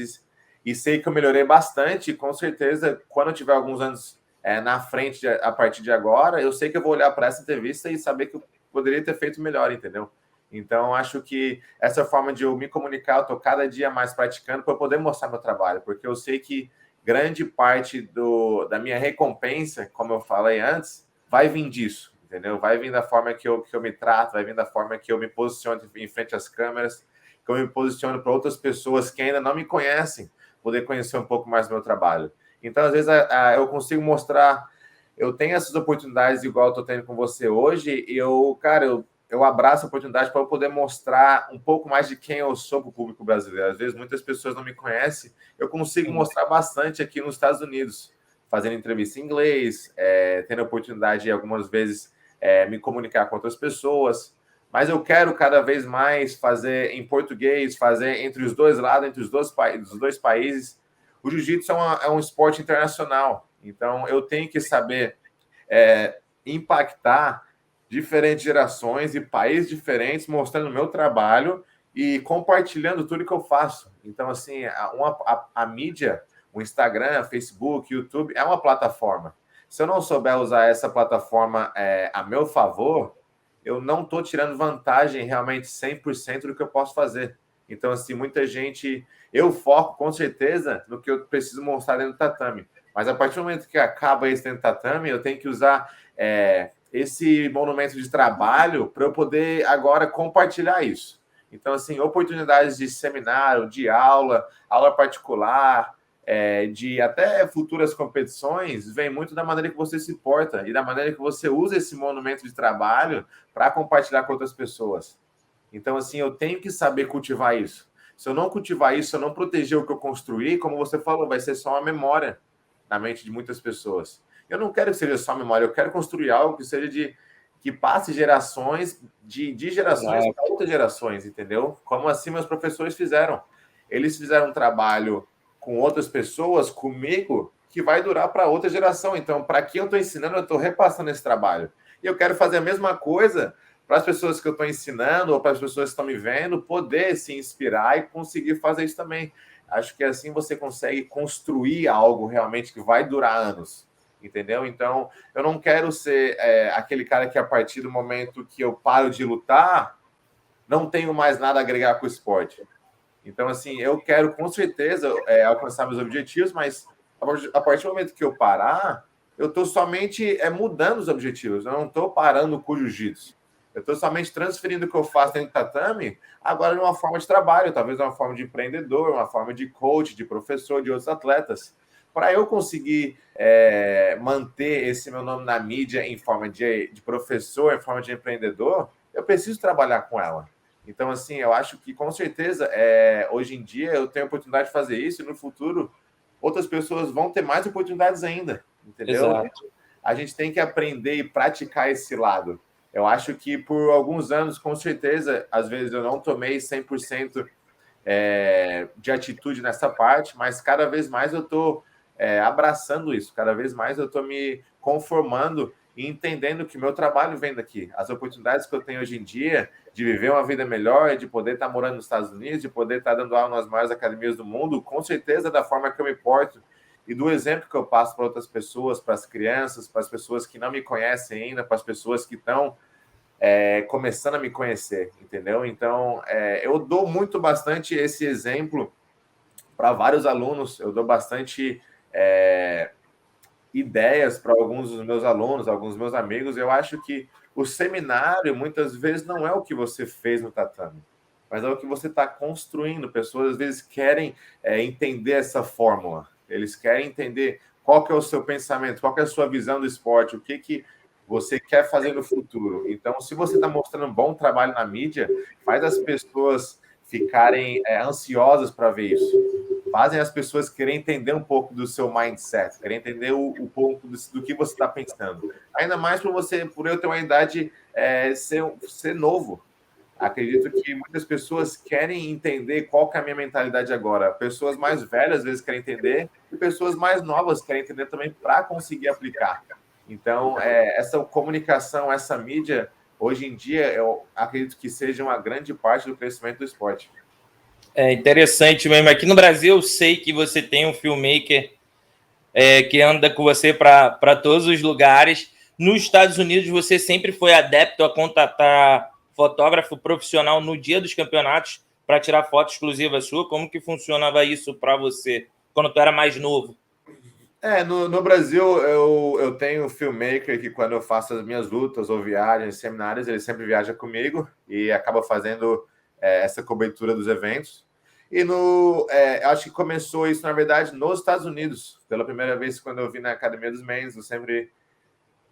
Speaker 2: e sei que eu melhorei bastante, e com certeza, quando eu tiver alguns anos na frente, a partir de agora, eu sei que eu vou olhar para essa entrevista e saber que eu poderia ter feito melhor, entendeu? Então, acho que essa forma de eu me comunicar, eu estou cada dia mais praticando para poder mostrar meu trabalho, porque eu sei que grande parte da minha recompensa, como eu falei antes, vai vir disso, entendeu? Vai vir da forma que eu me trato, vai vir da forma que eu me posiciono em frente às câmeras, que eu me posiciono para outras pessoas que ainda não me conhecem, poder conhecer um pouco mais do meu trabalho. Então, às vezes, eu consigo mostrar, eu tenho essas oportunidades igual eu estou tendo com você hoje, e eu abraço a oportunidade para eu poder mostrar um pouco mais de quem eu sou para o público brasileiro. Às vezes, muitas pessoas não me conhecem, eu consigo mostrar bastante aqui nos Estados Unidos, fazendo entrevista em inglês, tendo a oportunidade de algumas vezes me comunicar com outras pessoas, mas eu quero cada vez mais fazer em português, fazer entre os dois lados, entre os dois países. O jiu-jitsu é um esporte internacional, então eu tenho que saber impactar diferentes gerações e países diferentes, mostrando o meu trabalho e compartilhando tudo que eu faço. Então, assim, a mídia, o Instagram, Facebook, YouTube, é uma plataforma. Se eu não souber usar essa plataforma a meu favor, eu não estou tirando vantagem realmente 100% do que eu posso fazer. Então, assim, muita gente... Eu foco, com certeza, no que eu preciso mostrar dentro do tatame. Mas a partir do momento que acaba esse dentro do tatame, eu tenho que usar esse monumento de trabalho para eu poder agora compartilhar isso. Então, assim, oportunidades de seminário, de aula particular, de até futuras competições, vem muito da maneira que você se porta e da maneira que você usa esse monumento de trabalho para compartilhar com outras pessoas. Então, assim, eu tenho que saber cultivar isso. Se eu não cultivar isso, se eu não proteger o que eu construí, como você falou, vai ser só uma memória na mente de muitas pessoas. Eu não quero que seja só memória, eu quero construir algo que seja que passe gerações, de gerações para outras gerações, entendeu? Como assim meus professores fizeram. Eles fizeram um trabalho com outras pessoas, comigo, que vai durar para outra geração. Então, para quem eu estou ensinando, eu estou repassando esse trabalho. E eu quero fazer a mesma coisa para as pessoas que eu estou ensinando ou para as pessoas que estão me vendo, poder se inspirar e conseguir fazer isso também. Acho que assim você consegue construir algo realmente que vai durar anos, entendeu? Então, eu não quero ser aquele cara que a partir do momento que eu paro de lutar, não tenho mais nada a agregar com o esporte. Então, assim, eu quero com certeza alcançar meus objetivos, mas a partir do momento que eu parar, eu estou somente mudando os objetivos, eu não estou parando com o jiu-jitsu. Eu estou somente transferindo o que eu faço dentro do tatame agora de uma forma de trabalho, talvez uma forma de empreendedor, uma forma de coach, de professor, de outros atletas. Para eu conseguir manter esse meu nome na mídia em forma de professor, em forma de empreendedor, eu preciso trabalhar com ela. Então, assim, eu acho que com certeza, hoje em dia, eu tenho a oportunidade de fazer isso e no futuro outras pessoas vão ter mais oportunidades ainda, entendeu?
Speaker 1: Exato.
Speaker 2: A gente tem que aprender e praticar esse lado. Eu acho que por alguns anos, com certeza, às vezes eu não tomei 100% de atitude nessa parte, mas cada vez mais eu estou abraçando isso, cada vez mais eu estou me conformando e entendendo que meu trabalho vem daqui. As oportunidades que eu tenho hoje em dia de viver uma vida melhor, de poder estar morando nos Estados Unidos, de poder estar dando aula nas maiores academias do mundo, com certeza da forma que eu me porto e do exemplo que eu passo para outras pessoas, para as crianças, para as pessoas que não me conhecem ainda, para as pessoas que estão começando a me conhecer, entendeu? Então, eu dou bastante esse exemplo para vários alunos, eu dou bastante ideias para alguns dos meus alunos, alguns dos meus amigos. Eu acho que o seminário, muitas vezes, não é o que você fez no tatame, mas é o que você está construindo. Pessoas, às vezes, querem entender essa fórmula. Eles querem entender qual que é o seu pensamento, qual que é a sua visão do esporte, o que você quer fazer no futuro. Então, se você está mostrando um bom trabalho na mídia, faz as pessoas ficarem ansiosas para ver isso. Fazem as pessoas querem entender um pouco do seu mindset, querem entender um pouco do que você está pensando. Ainda mais por eu ter uma idade ser novo. Acredito que muitas pessoas querem entender qual que é a minha mentalidade agora. Pessoas mais velhas às vezes querem entender e pessoas mais novas querem entender também para conseguir aplicar. Então, essa comunicação, essa mídia, hoje em dia, eu acredito que seja uma grande parte do crescimento do esporte.
Speaker 1: É interessante mesmo. Aqui no Brasil, eu sei que você tem um filmmaker que anda com você para todos os lugares. Nos Estados Unidos, você sempre foi adepto a contratar fotógrafo profissional no dia dos campeonatos para tirar foto exclusiva sua. Como que funcionava isso para você quando tu era mais novo?
Speaker 2: No Brasil, eu tenho um filmmaker que, quando eu faço as minhas lutas ou viagens, seminários, ele sempre viaja comigo e acaba fazendo essa cobertura dos eventos. E acho que começou isso, na verdade, nos Estados Unidos. Pela primeira vez, quando eu vi na Academia dos Men's, eu sempre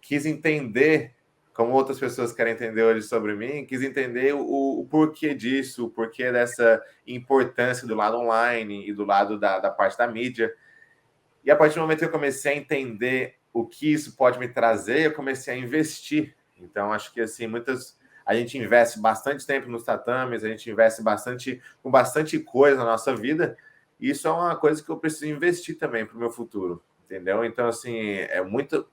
Speaker 2: quis entender, como outras pessoas querem entender hoje sobre mim, quis entender o porquê disso, o porquê dessa importância do lado online e do lado da parte da mídia. E a partir do momento que eu comecei a entender o que isso pode me trazer, eu comecei a investir. Então, acho que assim, a gente investe bastante tempo nos tatames, a gente investe com bastante coisa na nossa vida. E isso é uma coisa que eu preciso investir também para o meu futuro, entendeu? Então, assim, é muito.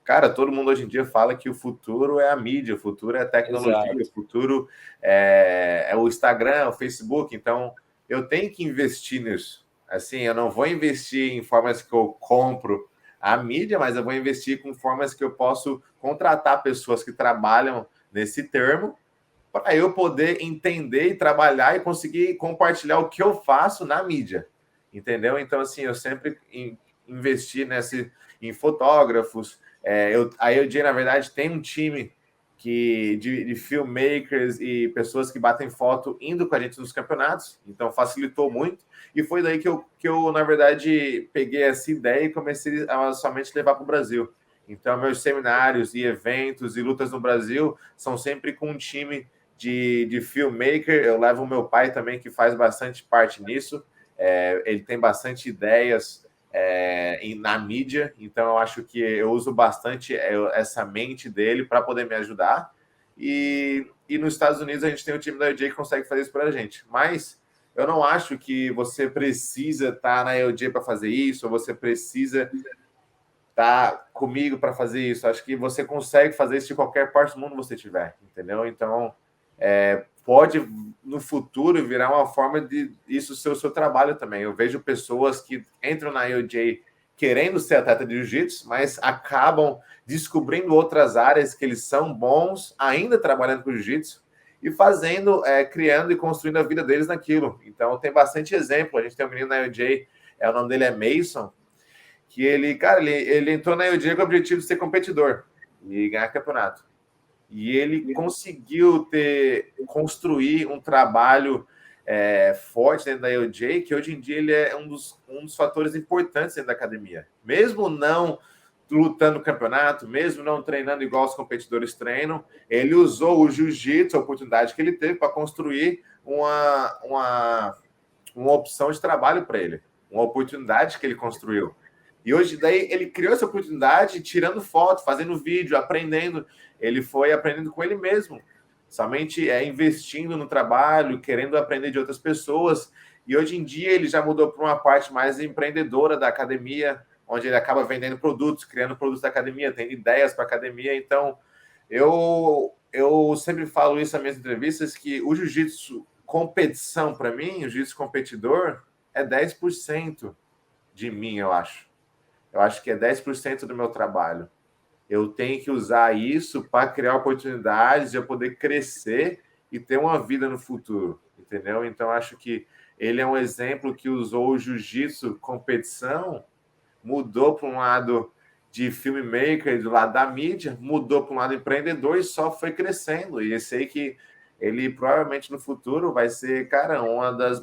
Speaker 2: Cara, todo mundo hoje em dia fala que o futuro é a mídia, o futuro é a tecnologia,
Speaker 1: Exato.
Speaker 2: o futuro é o Instagram, o Facebook. Então, eu tenho que investir nisso. Assim, eu não vou investir em formas que eu compro a mídia, mas eu vou investir com formas que eu posso contratar pessoas que trabalham nesse termo para eu poder entender e trabalhar e conseguir compartilhar o que eu faço na mídia, entendeu? Então, assim, eu sempre investi em fotógrafos. A EOJ, na verdade, tem um time de filmmakers e pessoas que batem foto indo com a gente nos campeonatos, então facilitou muito. E foi daí que eu, na verdade, peguei essa ideia e comecei a somente levar para o Brasil. Então, meus seminários e eventos e lutas no Brasil são sempre com um time de filmmaker. Eu levo o meu pai também, que faz bastante parte nisso. Ele tem bastante ideias na mídia, então eu acho que eu uso bastante essa mente dele para poder me ajudar. E nos Estados Unidos a gente tem o time da EOJ que consegue fazer isso para a gente. Mas eu não acho que você precisa estar na EOJ para fazer isso, ou você precisa estar comigo para fazer isso. Acho que você consegue fazer isso de qualquer parte do mundo que você tiver, entendeu? Então, pode no futuro virar uma forma de isso ser o seu trabalho também. Eu vejo pessoas que entram na EOJ querendo ser atleta de jiu-jitsu, mas acabam descobrindo outras áreas que eles são bons, ainda trabalhando com jiu-jitsu e fazendo, criando e construindo a vida deles naquilo. Então, tem bastante exemplo. A gente tem um menino na EOJ, o nome dele é Mason, que ele entrou na EOJ com o objetivo de ser competidor e ganhar campeonato. E ele conseguiu construir um trabalho forte dentro da EOJ, que hoje em dia ele é um dos fatores importantes dentro da academia. Mesmo não lutando no campeonato, mesmo não treinando igual os competidores treinam, ele usou o jiu-jitsu, a oportunidade que ele teve para construir uma opção de trabalho para ele, uma oportunidade que ele construiu. E hoje daí ele criou essa oportunidade tirando foto, fazendo vídeo, aprendendo. Ele foi aprendendo com ele mesmo, somente investindo no trabalho, querendo aprender de outras pessoas. E hoje em dia ele já mudou para uma parte mais empreendedora da academia, onde ele acaba vendendo produtos, criando produtos da academia, tem ideias para a academia. Então, eu sempre falo isso nas minhas entrevistas, que o jiu-jitsu competição, para mim, o jiu-jitsu competidor é 10% de mim, eu acho. Eu acho que é 10% do meu trabalho. Eu tenho que usar isso para criar oportunidades de eu poder crescer e ter uma vida no futuro, entendeu? Então, acho que ele é um exemplo que usou o jiu-jitsu competição, mudou para um lado de filmmaker, do lado da mídia, mudou para um lado empreendedor e só foi crescendo. E eu sei que ele provavelmente no futuro vai ser, cara, um dos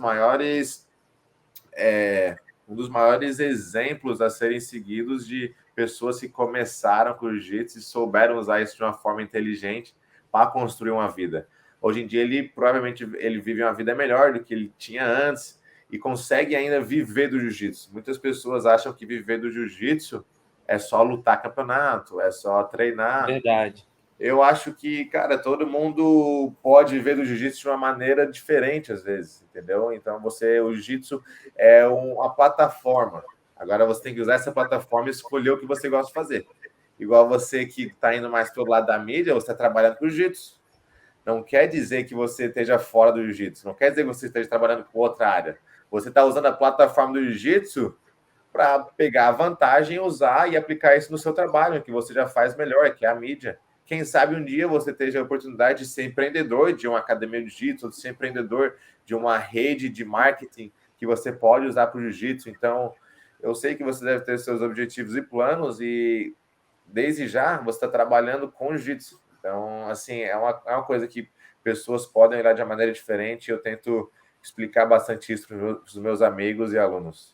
Speaker 2: maiores exemplos a serem seguidos de pessoas que começaram com o jiu-jitsu e souberam usar isso de uma forma inteligente para construir uma vida. Hoje em dia, provavelmente ele vive uma vida melhor do que ele tinha antes e consegue ainda viver do jiu-jitsu. Muitas pessoas acham que viver do jiu-jitsu é só lutar campeonato, é só treinar.
Speaker 1: Verdade.
Speaker 2: Eu acho que, cara, todo mundo pode ver do jiu-jitsu de uma maneira diferente, às vezes, entendeu? Então, o jiu-jitsu é uma plataforma. Agora, você tem que usar essa plataforma e escolher o que você gosta de fazer. Igual você que está indo mais pelo lado da mídia, você está trabalhando com o jiu-jitsu. Não quer dizer que você esteja fora do jiu-jitsu. Não quer dizer que você esteja trabalhando com outra área. Você está usando a plataforma do jiu-jitsu para pegar a vantagem, usar e aplicar isso no seu trabalho, que você já faz melhor, que é a mídia. Quem sabe um dia você tenha a oportunidade de ser empreendedor de uma academia de jiu-jitsu, de ser empreendedor de uma rede de marketing que você pode usar para o jiu-jitsu. Então, eu sei que você deve ter seus objetivos e planos e desde já você está trabalhando com jiu-jitsu. Então, assim, é uma coisa que pessoas podem olhar de uma maneira diferente. Eu tento explicar bastante isso para os meus amigos e alunos.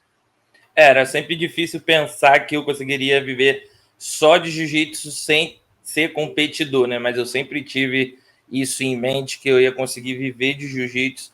Speaker 1: Era sempre difícil pensar que eu conseguiria viver só de jiu-jitsu sem ser competidor, né? Mas eu sempre tive isso em mente, que eu ia conseguir viver de jiu-jitsu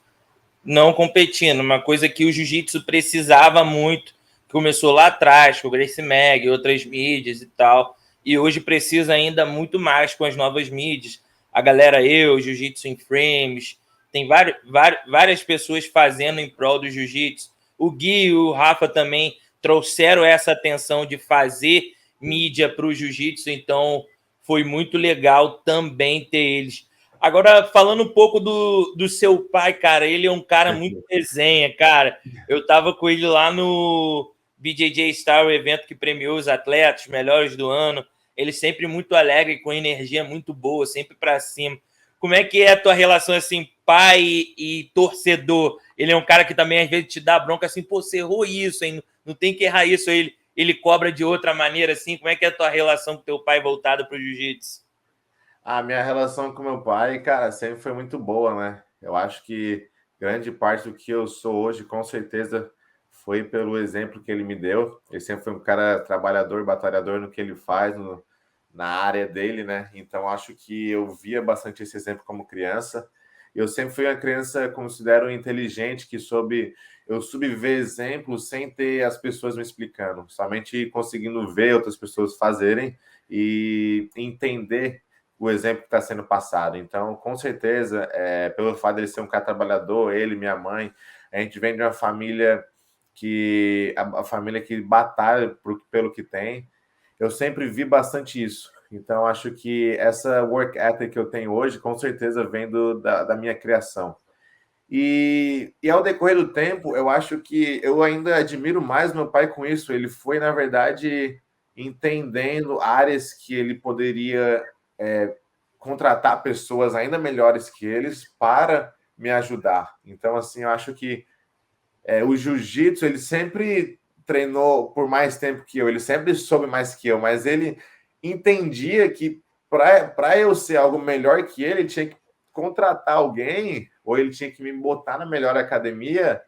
Speaker 1: não competindo. Uma coisa que o jiu-jitsu precisava muito, começou lá atrás, com o Gracie Mag, outras mídias e tal, e hoje precisa ainda muito mais com as novas mídias. A galera, Jiu-Jitsu em Frames, tem várias pessoas fazendo em prol do jiu-jitsu. O Gui e o Rafa também trouxeram essa atenção de fazer mídia para o jiu-jitsu, então foi muito legal também ter eles. Agora, falando um pouco do seu pai, cara, ele é um cara muito resenha, cara. Eu tava com ele lá no BJJ Star, o evento que premiou os atletas melhores do ano. Ele sempre muito alegre, com energia muito boa, sempre para cima. Como é que é a tua relação, assim, pai e torcedor? Ele é um cara que também, às vezes, te dá bronca, assim, pô, você errou isso, hein? Não tem que errar isso. Ele cobra de outra maneira, assim. Como é que é a tua relação com teu pai voltada pro jiu-jitsu?
Speaker 2: A minha relação com meu pai, cara, sempre foi muito boa, né? Eu acho que grande parte do que eu sou hoje, com certeza, foi pelo exemplo que ele me deu. Ele sempre foi um cara trabalhador, batalhador no que ele faz, na área dele, né? Então, acho que eu via bastante esse exemplo como criança. Eu sempre fui uma criança, considero inteligente, eu soube ver exemplos sem ter as pessoas me explicando, somente conseguindo ver outras pessoas fazerem e entender o exemplo que está sendo passado. Então, com certeza, pelo fato de ele ser um cara trabalhador, ele, minha mãe, a gente vem de uma família a família que batalha pelo que tem. Eu sempre vi bastante isso. Então, acho que essa work ethic que eu tenho hoje, com certeza, vem da minha criação. E ao decorrer do tempo, eu acho que eu ainda admiro mais meu pai com isso. Ele foi, na verdade, entendendo áreas que ele poderia contratar pessoas ainda melhores que eles para me ajudar. Então, assim, eu acho que o jiu-jitsu, ele sempre treinou por mais tempo que eu, ele sempre soube mais que eu, mas ele entendia que para eu ser algo melhor que ele tinha que contratar alguém, ou ele tinha que me botar na melhor academia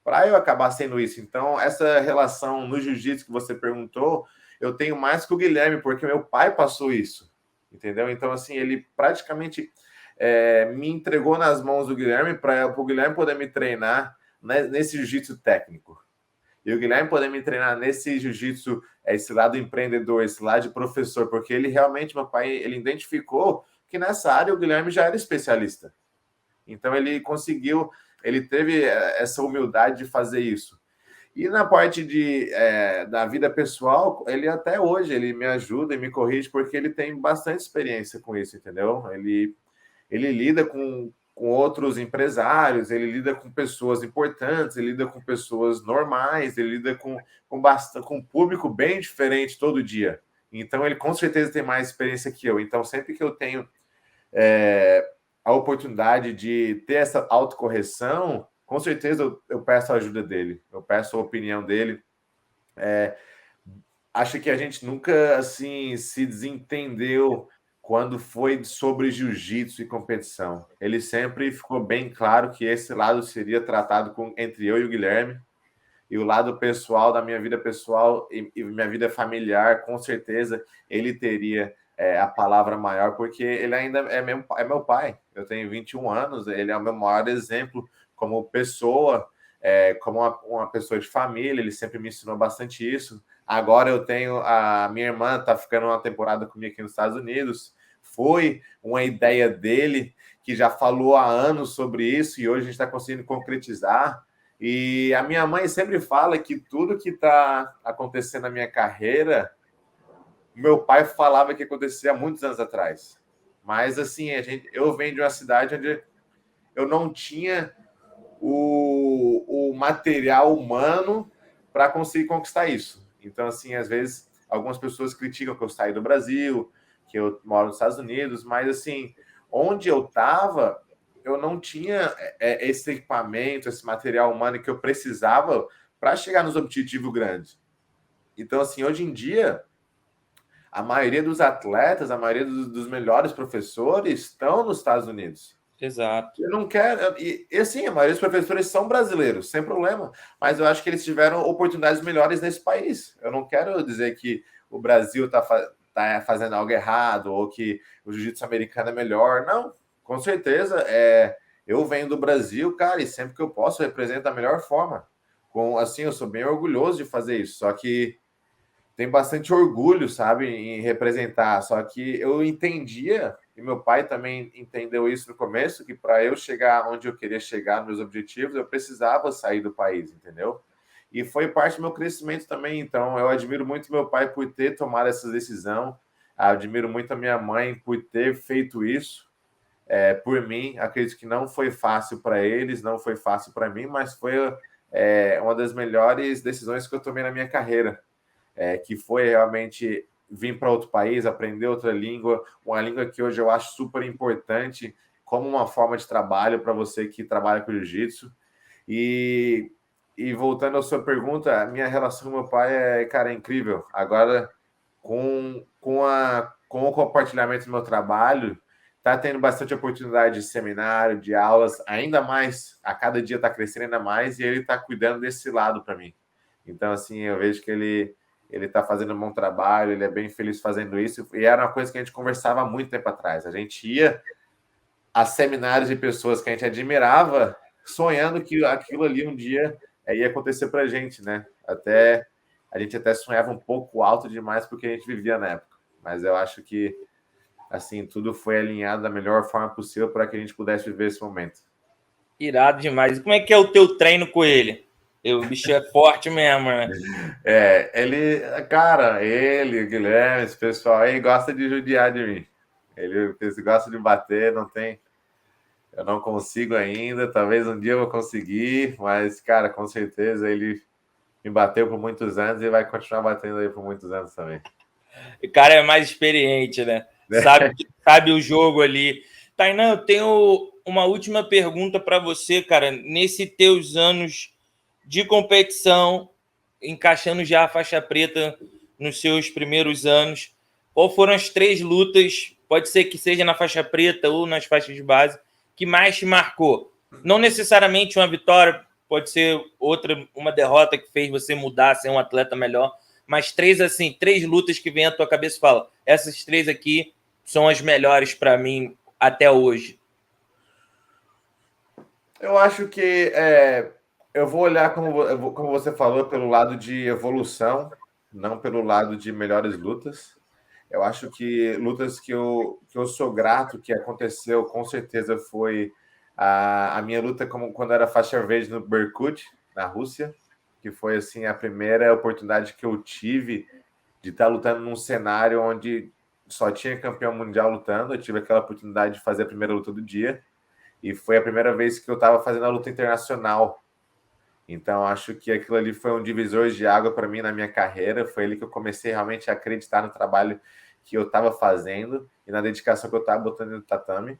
Speaker 2: para eu acabar sendo isso. Então, essa relação no jiu-jitsu que você perguntou, eu tenho mais com o Guilherme, porque meu pai passou isso, entendeu? Então, assim, ele praticamente me entregou nas mãos do Guilherme para o Guilherme poder me treinar nesse jiu-jitsu técnico. E o Guilherme poder me treinar nesse jiu-jitsu, esse lado empreendedor, esse lado de professor, porque ele realmente, meu pai, ele identificou que nessa área o Guilherme já era especialista. Então ele conseguiu, ele teve essa humildade de fazer isso. E na parte da vida pessoal, ele até hoje ele me ajuda e me corrige porque ele tem bastante experiência com isso, entendeu? Ele lida com outros empresários, ele lida com pessoas importantes, ele lida com pessoas normais, ele lida com um público bem diferente todo dia. Então, ele com certeza tem mais experiência que eu. Então, sempre que eu tenho a oportunidade de ter essa autocorreção, com certeza eu peço a ajuda dele, eu peço a opinião dele. Acho que a gente nunca assim se desentendeu quando foi sobre jiu-jitsu e competição. Ele sempre ficou bem claro que esse lado seria tratado entre eu e o Guilherme, e o lado pessoal da minha vida pessoal e minha vida familiar, com certeza ele teria a palavra maior, porque ele ainda é meu pai. Eu tenho 21 anos, ele é o meu maior exemplo como pessoa, como uma pessoa de família, ele sempre me ensinou bastante isso. Agora eu tenho a minha irmã, está ficando uma temporada comigo aqui nos Estados Unidos, foi uma ideia dele, que já falou há anos sobre isso e hoje a gente está conseguindo concretizar. E a minha mãe sempre fala que tudo que está acontecendo na minha carreira, meu pai falava que acontecia há muitos anos atrás. Mas, assim, eu venho de uma cidade onde eu não tinha o material humano para conseguir conquistar isso. Então, assim, às vezes, algumas pessoas criticam que eu saí do Brasil, que eu moro nos Estados Unidos, mas, assim, onde eu estava, eu não tinha esse equipamento, esse material humano que eu precisava para chegar nos objetivos grandes. Então, assim, hoje em dia, a maioria dos atletas, a maioria dos melhores professores estão nos Estados Unidos.
Speaker 1: Exato.
Speaker 2: Eu não quero. E assim, a maioria dos professores são brasileiros, sem problema. Mas eu acho que eles tiveram oportunidades melhores nesse país. Eu não quero dizer que o Brasil está fazendo algo errado ou que o jiu-jitsu americano é melhor. Não, com certeza. Eu venho do Brasil, cara, e sempre que eu posso, eu represento da melhor forma. Assim, eu sou bem orgulhoso de fazer isso. Só que tem bastante orgulho, sabe, em representar. Só que eu entendia, e meu pai também entendeu isso no começo, que para eu chegar onde eu queria chegar, nos meus objetivos, eu precisava sair do país, entendeu? E foi parte do meu crescimento também. Então, eu admiro muito meu pai por ter tomado essa decisão. Admiro muito a minha mãe por ter feito isso por mim. Acredito que não foi fácil para eles, não foi fácil para mim, mas foi uma das melhores decisões que eu tomei na minha carreira. Que foi realmente vir para outro país, aprender outra língua, uma língua que hoje eu acho super importante como uma forma de trabalho para você que trabalha com jiu-jitsu. E voltando à sua pergunta, a minha relação com meu pai cara, é incrível. Agora, com o compartilhamento do meu trabalho, está tendo bastante oportunidade de seminário, de aulas, ainda mais, a cada dia está crescendo ainda mais, e ele está cuidando desse lado para mim. Então, assim, eu vejo que ele está fazendo um bom trabalho, ele é bem feliz fazendo isso, e era uma coisa que a gente conversava há muito tempo atrás. A gente ia a seminários de pessoas que a gente admirava, sonhando que aquilo ali um dia ia acontecer para a gente, né? A gente até sonhava um pouco alto demais porque a gente vivia na época. Mas eu acho que, assim, tudo foi alinhado da melhor forma possível para que a gente pudesse viver esse momento.
Speaker 1: Irado demais. E como é que é o teu treino com ele? O bicho é forte mesmo, né?
Speaker 2: O Guilherme, esse pessoal aí gosta de judiar de mim. Eles gostam de bater, não tem. Eu não consigo ainda, talvez um dia eu vou conseguir, mas, cara, com certeza ele me bateu por muitos anos e vai continuar batendo aí por muitos anos também.
Speaker 1: O cara é mais experiente, né? Sabe o jogo ali. Tainan, eu tenho uma última pergunta para você, cara. Nesses teus anos de competição, encaixando já a faixa preta nos seus primeiros anos, qual foram as 3 lutas, pode ser que seja na faixa preta ou nas faixas de base, que mais te marcou? Não necessariamente uma vitória, pode ser uma derrota que fez você mudar, ser um atleta melhor, mas 3 lutas que vem à tua cabeça e fala, essas 3 aqui são as melhores para mim até hoje.
Speaker 2: Eu acho que eu vou olhar, como você falou, pelo lado de evolução, não pelo lado de melhores lutas. Eu acho que lutas que eu sou grato que aconteceu, com certeza foi a minha luta quando era faixa verde no Berkut, na Rússia, que foi assim a primeira oportunidade que eu tive de estar lutando num cenário onde só tinha campeão mundial lutando. Eu tive aquela oportunidade de fazer a primeira luta do dia e foi a primeira vez que eu estava fazendo a luta internacional. Então, acho que aquilo ali foi um divisor de água para mim na minha carreira. Foi ali que eu comecei realmente a acreditar no trabalho que eu estava fazendo e na dedicação que eu estava botando no tatame.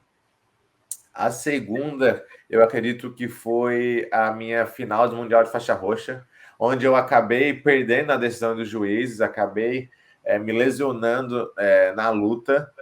Speaker 2: A segunda, eu acredito que foi a minha final do Mundial de Faixa Roxa, onde eu acabei perdendo a decisão dos juízes, acabei me lesionando na luta,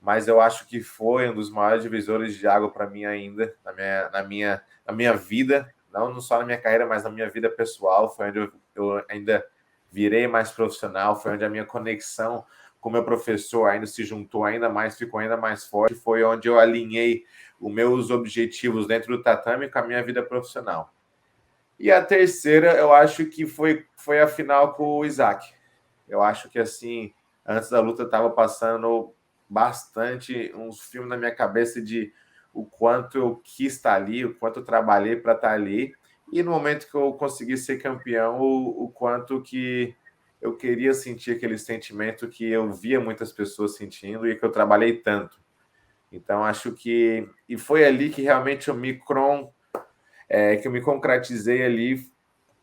Speaker 2: mas eu acho que foi um dos maiores divisores de água para mim ainda, na minha vida, não só na minha carreira, mas na minha vida pessoal. Foi onde eu ainda virei mais profissional, foi onde a minha conexão com o meu professor ainda se juntou ainda mais, ficou ainda mais forte, foi onde eu alinhei os meus objetivos dentro do tatame com a minha vida profissional. E a terceira, eu acho que foi a final com o Isaac. Eu acho que, assim, antes da luta, eu estava passando bastante uns filmes na minha cabeça de o quanto eu quis estar ali, o quanto eu trabalhei para estar ali, e no momento que eu consegui ser campeão, o quanto que eu queria sentir aquele sentimento que eu via muitas pessoas sentindo e que eu trabalhei tanto. Então, acho que... E foi ali que realmente que eu me concretizei ali,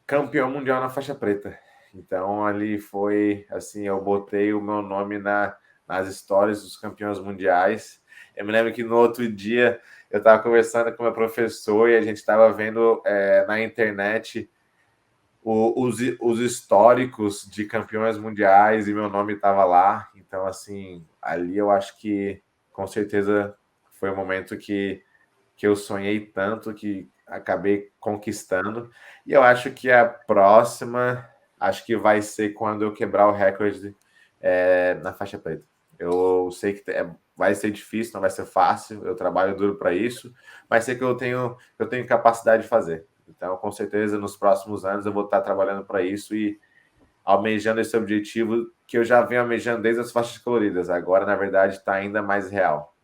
Speaker 2: campeão mundial na faixa preta. Então, ali foi, assim, eu botei o meu nome nas histórias dos campeões mundiais. Eu me lembro que no outro dia eu estava conversando com meu professor e a gente estava vendo na internet os históricos de campeões mundiais e meu nome estava lá. Então, assim, ali eu acho que com certeza foi o momento que eu sonhei tanto, que acabei conquistando. E eu acho que a próxima, acho que vai ser quando eu quebrar o recorde na faixa preta. Eu sei que vai ser difícil, não vai ser fácil, eu trabalho duro para isso, mas sei que eu tenho capacidade de fazer. Então, com certeza, nos próximos anos eu vou estar trabalhando para isso e almejando esse objetivo que eu já venho almejando desde as faixas coloridas. Agora, na verdade, está ainda mais real.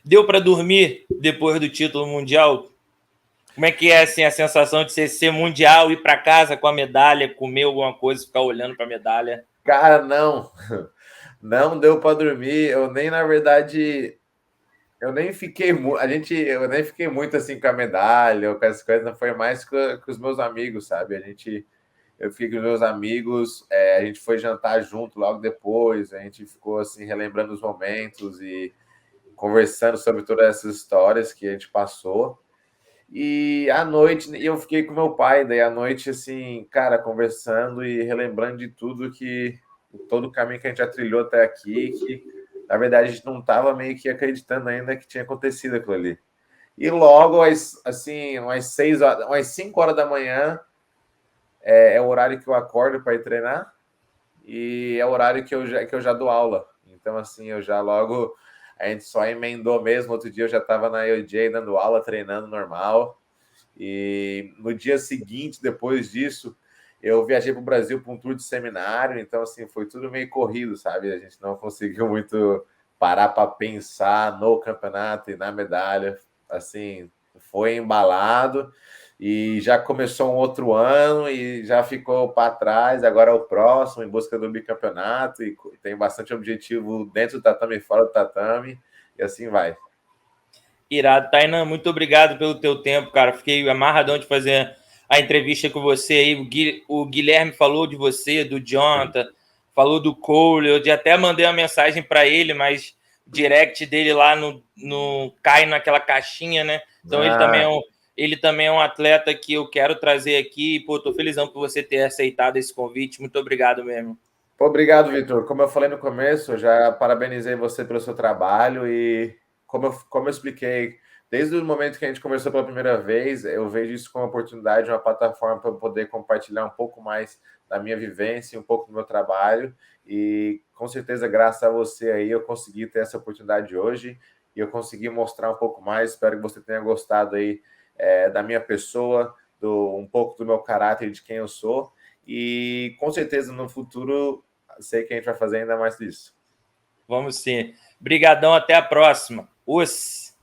Speaker 1: Deu para dormir depois do título mundial? Como é que é assim, a sensação de você ser mundial, ir para casa com a medalha, comer alguma coisa, ficar olhando para a medalha?
Speaker 2: Cara, não. Não deu para dormir. Eu nem, na verdade, eu nem fiquei eu nem fiquei muito assim com a medalha ou com essas coisas, não foi mais com os meus amigos, sabe? Eu fiquei com os meus amigos, a gente foi jantar junto logo depois, a gente ficou assim relembrando os momentos e conversando sobre todas essas histórias que a gente passou. E à noite eu fiquei com meu pai, daí à noite, assim, cara, conversando e relembrando de tudo todo o caminho que a gente já trilhou até aqui, que na verdade a gente não estava meio que acreditando ainda que tinha acontecido aquilo ali. E logo, assim, umas 6 horas, umas 5 horas da manhã, é o horário que eu acordo para ir treinar e é o horário que eu já dou aula. Então, assim, eu já logo. A gente só emendou mesmo. Outro dia eu já estava na IOJ dando aula, treinando normal. E no dia seguinte, depois disso, eu viajei para o Brasil para um tour de seminário. Então, assim, foi tudo meio corrido, sabe? A gente não conseguiu muito parar para pensar no campeonato e na medalha. Assim, foi embalado e já começou um outro ano e já ficou para trás. Agora é o próximo, em busca do bicampeonato, e tem bastante objetivo dentro do tatame e fora do tatame, e assim vai.
Speaker 1: Irado. Tainan, muito obrigado pelo teu tempo, cara. Fiquei amarradão de fazer a entrevista com você aí. O Guilherme falou de você, do Jonathan, falou do Cole. Eu até mandei uma mensagem para ele, mas o direct dele lá no cai naquela caixinha, né? Então ele também é um atleta que eu quero trazer aqui. Pô, tô felizão por você ter aceitado esse convite. Muito obrigado mesmo.
Speaker 2: Obrigado, Vitor. Como eu falei no começo, eu já parabenizei você pelo seu trabalho e, como eu expliquei, desde o momento que a gente conversou pela primeira vez, eu vejo isso como uma oportunidade, uma plataforma para eu poder compartilhar um pouco mais da minha vivência, um pouco do meu trabalho, e com certeza, graças a você aí, eu consegui ter essa oportunidade hoje e eu consegui mostrar um pouco mais. Espero que você tenha gostado aí da minha pessoa, um pouco do meu caráter, de quem eu sou. E com certeza no futuro sei que a gente vai fazer ainda mais disso.
Speaker 1: Vamos sim. Brigadão, até a próxima. Os.